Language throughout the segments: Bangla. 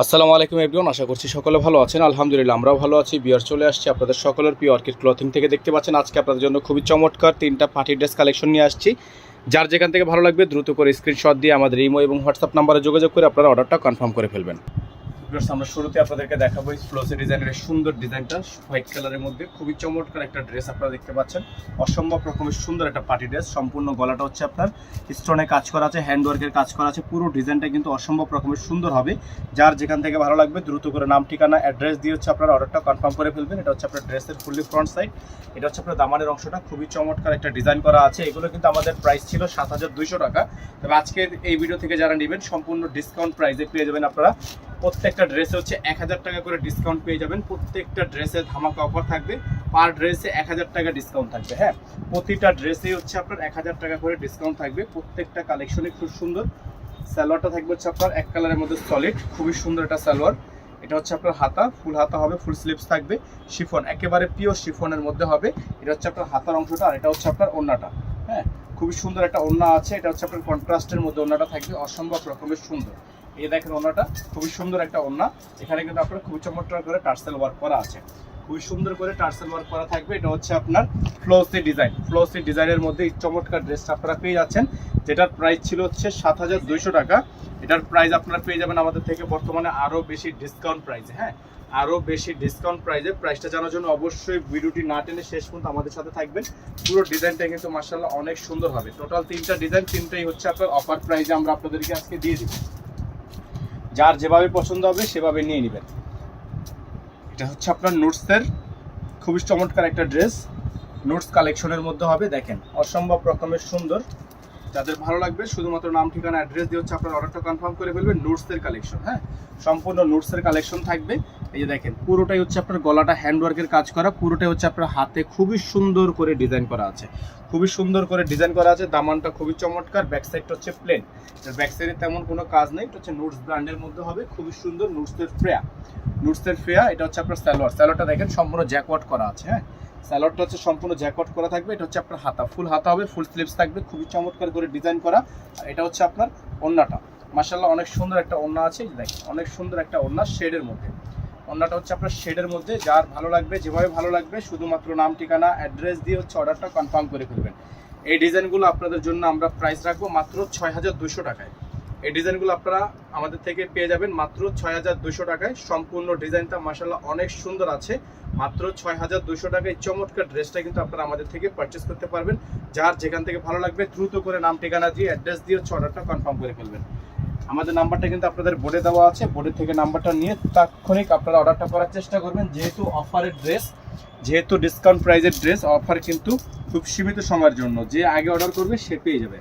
আসসালামু আলাইকুম এভরিওয়ান, আশা করছি সকলে ভালো আছেন। আলহামদুলিল্লাহ আমরাও ভালো আছি। বিয়ার চলে আসছি আপনাদের সকলের প্রিয় অর্কিড ক্লথিং থেকে। দেখতে পাচ্ছেন আজকে আপনাদের জন্য খুবই চমৎকার তিনটা পার্টি ড্রেস কালেকশন নিয়ে আসছি। যার যেখান থেকে ভালো লাগবে দ্রুত করে স্ক্রিনশট দিয়ে আমাদের ইমো এবং হোয়াটসঅ্যাপ নাম্বারে যোগাযোগ করে আপনারা অর্ডারটা কনফার্ম করে ফেলবেন। আমরা শুরুতে আপনাদেরকে দেখাবো এই ফ্লোসি ডিজাইনের সুন্দর ডিজাইনটা, হোয়াইট কালারের মধ্যে খুবই চমৎকার একটা ড্রেস আপনারা দেখতে পাচ্ছেন। অসম্ভব রকমের সুন্দর একটা পার্টি ড্রেস। সম্পূর্ণ গলাটা হচ্ছে আপনার স্টোনে কাজ করা আছে, হ্যান্ডওয়ার্কের কাজ করা আছে। পুরো ডিজাইনটা কিন্তু অসম্ভব রকমের সুন্দর হবে। যার যেখান থেকে ভালো লাগবে দ্রুত করে নাম ঠিকানা অ্যাড্রেস দিয়ে হচ্ছে আপনারা অর্ডারটা কনফার্ম করে ফেলবেন। এটা হচ্ছে আপনার ড্রেসের ফুললি ফ্রন্ট সাইড, এটা হচ্ছে আপনার দামানের অংশটা খুবই চমৎকার একটা ডিজাইন করা আছে। এগুলো কিন্তু আমাদের প্রাইস ছিল 7200 টাকা। তবে আজকে এই ভিডিও থেকে যারা নেবেন সম্পূর্ণ ডিসকাউন্ট প্রাইসে পেয়ে যাবেন আপনারা। প্রত্যেকটা ড্রেসে হচ্ছে 1000 টাকা করে ডিসকাউন্ট পেয়ে যাবেন। প্রত্যেকটা ড্রেসে ধামাকা অফার থাকবে, পার ড্রেসে 1000 টাকা ডিসকাউন্ট থাকবে। হ্যাঁ, প্রতিটা ড্রেসে হচ্ছে আপনার 1000 টাকা করে ডিসকাউন্ট থাকবে। প্রত্যেকটা কালেকশনই খুব সুন্দর। সালোয়ারটা থাকবে হচ্ছে আপনার এক কালারের মধ্যে সলিড, খুবই সুন্দর একটা সালোয়ার। এটা হচ্ছে আপনার হাতা, ফুল হাতা হবে, ফুল স্লিভস থাকবে, শিফন, একেবারে পিওর শিফনের মধ্যে হবে। এটা হচ্ছে আপনার হাতার অংশটা, আর এটা হচ্ছে আপনার ওড়নাটা। হ্যাঁ, খুবই সুন্দর একটা ওড়না আছে। এটা হচ্ছে আপনার কন্ট্রাস্টের মধ্যে ওড়নাটা থাকবে, অসম্ভব রকমের সুন্দর। এই দেখেন ওড়নাটা খুবই সুন্দর একটা ওড়না। এখানে কিন্তু আপনার খুবই চমৎকার করে টার্সেল ওয়ার্ক করা আছে, খুবই সুন্দর করে টার্সেল ওয়ার্ক করা থাকবে। এটা হচ্ছে আপনার ফ্লোসি ডিজাইন। ফ্লোসি ডিজাইনের মধ্যে এই চমৎকার ড্রেসটা আপনারা পেয়ে যাচ্ছেন, যেটার প্রাইস ছিল হচ্ছে 7200 টাকা। এটার প্রাইস আপনারা পেয়ে যাবেন আমাদের থেকে বর্তমানে আরও বেশি ডিসকাউন্ট প্রাইসে। হ্যাঁ, আরও বেশি ডিসকাউন্ট প্রাইসে। প্রাইসটা জানার জন্য অবশ্যই ভিডিওটি না টেনে শেষ পর্যন্ত আমাদের সাথে থাকবেন। পুরো ডিজাইনটা কিন্তু মাশাআল্লাহ অনেক সুন্দর হবে। টোটাল তিনটা ডিজাইন, তিনটাই হচ্ছে আপনার অফার প্রাইসে আমরা আপনাদেরকে আজকে দিয়ে দিব। যার যেভাবে পছন্দ হবে সেভাবে নিয়ে নেবেন। এটা হচ্ছে আপনার নোটসের খুবই চমৎকার একটা ড্রেস, নোটস কালেকশনের মধ্যে হবে। দেখেন অসম্ভব রকমের সুন্দর। যাদের ভালো লাগবে শুধুমাত্র নাম ঠিকানা অ্যাড্রেস দিয়ে হচ্ছে আপনার অর্ডারটা কনফার্ম করে ফেলবেন। নোটসের কালেকশন, হ্যাঁ, সম্পূর্ণ নোটসের কালেকশন থাকবে। এই যে দেখেন পুরোটাই হচ্ছে আপনার গলাটা হ্যান্ডওয়ার্কের কাজ করা, পুরোটাই হচ্ছে আপনার হাতে খুবই সুন্দর করে ডিজাইন করা আছে, খুবই সুন্দর করে ডিজাইন করা আছে। দামানটা খুবই চমৎকার। ব্যাক সাইডটা হচ্ছে প্লেন, ব্যাক সাইডে তেমন কোনো কাজ নেই। এটা হচ্ছে নোটস ব্র্যান্ডের মধ্যে হবে, খুবই সুন্দর। নোটসের ফ্রেয়া, নোটসের ফ্রেয়া। এটা হচ্ছে আপনার সালোয়ার, সালোয়ারটা দেখেন সম্পূর্ণ জ্যাকওয়ার্ক করা আছে। হ্যাঁ, সালোয়ারটা হচ্ছে সম্পূর্ণ জ্যাকওয়ার্ক করা থাকবে। এটা হচ্ছে আপনার হাতা, ফুল হাতা হবে, ফুল স্লিভস থাকবে, খুবই চমৎকার করে ডিজাইন করা। আর এটা হচ্ছে আপনার ওড়নাটা, মাশাআল্লাহ অনেক সুন্দর একটা ওড়না আছে। দেখেন অনেক সুন্দর একটা ওড়না শেডের মধ্যে। ওড়নাটা হচ্ছে আপনার শেডের মধ্যে। যার ভালো লাগবে, যেভাবে ভালো লাগবে শুধুমাত্র নাম ঠিকানা অ্যাড্রেস দিয়ে হচ্ছে অর্ডারটা কনফার্ম করে ফেলবেন। এই ডিজাইনগুলো আপনাদের জন্য আমরা প্রাইস রাখবো মাত্র 6200 টাকায়। এই ডিজাইনগুলো আপনারা আমাদের থেকে পেয়ে যাবেন মাত্র 6200 টাকায়। সম্পূর্ণ ডিজাইনটা মাশাআল্লাহ অনেক সুন্দর আছে। মাত্র 6200 টাকায় চমৎকার ড্রেসটা কিন্তু আপনারা আমাদের থেকে পারচেস করতে পারবেন। যার যেখান থেকে ভালো লাগবে দ্রুত করে নাম ঠিকানা দিয়ে অ্যাড্রেস দিয়ে হচ্ছে অর্ডারটা কনফার্ম করে ফেলবেন। আমাদের নাম্বারটা কিন্তু আপনাদের বোর্ডে দেওয়া আছে, বোর্ডের থেকে নাম্বারটা নিয়ে তাৎক্ষণিক আপনারা অর্ডারটা করার চেষ্টা করবেন। যেহেতু অফারের ড্রেস, যেহেতু ডিসকাউন্ট প্রাইসের ড্রেস, অফার কিন্তু খুব সীমিত সময়ের জন্য। যে আগে অর্ডার করবে সে পেয়ে যাবে।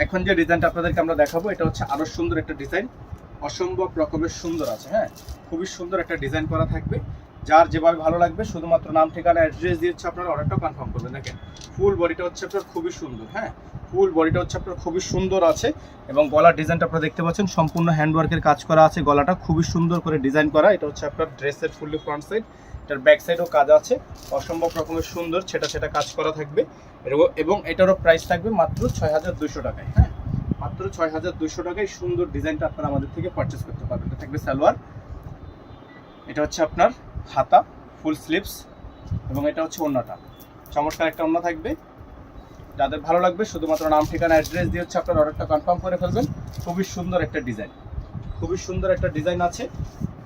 এখন যে ডিজাইনটা আপনাদেরকে আমরা দেখাবো এটা হচ্ছে আরো সুন্দর একটা ডিজাইন, অসম্ভব রকমের সুন্দর আছে। হ্যাঁ, খুবই সুন্দর একটা ডিজাইন করা থাকবে। যার যেভাবে ভালো লাগবে শুধুমাত্র নাম ঠিকানা অ্যাড্রেস দিয়ে হচ্ছে আপনারা অর্ডারটা কনফার্ম করবেন। দেখেন ফুল বডিটা হচ্ছে আপনার খুবই সুন্দর। হ্যাঁ, ফুল বডিটা হচ্ছে আপনার খুবই সুন্দর আছে, এবং গলার ডিজাইনটা আপনারা দেখতে পাচ্ছেন সম্পূর্ণ হ্যান্ডওয়ার্কের কাজ করা আছে। গলাটা খুবই সুন্দর করে ডিজাইন করা। এটা হচ্ছে আপনার ড্রেসের ফুললি ফ্রন্ট সাইড, এটার ব্যাক সাইডও কাজ আছে, অসম্ভব রকমের সুন্দর সেটা সেটা কাজ করা থাকবে। এবং এটারও প্রাইস থাকবে মাত্র 6200 টাকায়। হ্যাঁ, মাত্র 6200 টাকায় সুন্দর ডিজাইনটা আপনারা আমাদের থেকে পারচেস করতে পারবেন। এটা থাকবে সালোয়ার, এটা হচ্ছে আপনার হাতা, ফুল স্লিভস, এবং এটা হচ্ছে ওড়নাটা। চমৎকার একটা ওড়না থাকবে। যাদের ভালো লাগবে শুধুমাত্র নাম ঠিকানা অ্যাড্রেস দিয়ে হচ্ছে আপনার অর্ডারটা কনফার্ম করে ফেলবেন। খুবই সুন্দর একটা ডিজাইন, খুবই সুন্দর একটা ডিজাইন আছে।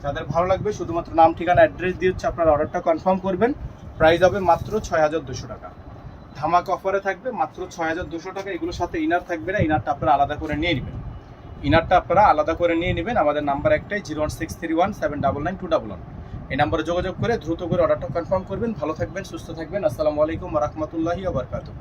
যাদের ভালো লাগবে শুধুমাত্র নাম ঠিকানা অ্যাড্রেস দিয়ে হচ্ছে আপনার অর্ডারটা কনফার্ম করবেন। প্রাইস হবে মাত্র 6200 টাকা। ধামাকা অফারে থাকবে মাত্র 6200 টাকা। এগুলোর সাথে ইনার থাকবে না, ইনারটা আপনারা আলাদা করে নিয়ে নেবেন। ইনারটা আপনারা আলাদা করে নিয়ে নেবেন। আমাদের নাম্বার একটাই 01631799211। এই নাম্বারে যোগাযোগ করে দ্রুত করে অর্ডারটা কনফার্ম করবেন। ভালো থাকবেন, সুস্থ থাকবেন। আসসালামু আলাইকুম ওয়া রাহমাতুল্লাহি ওয়া বারাকাতুহু।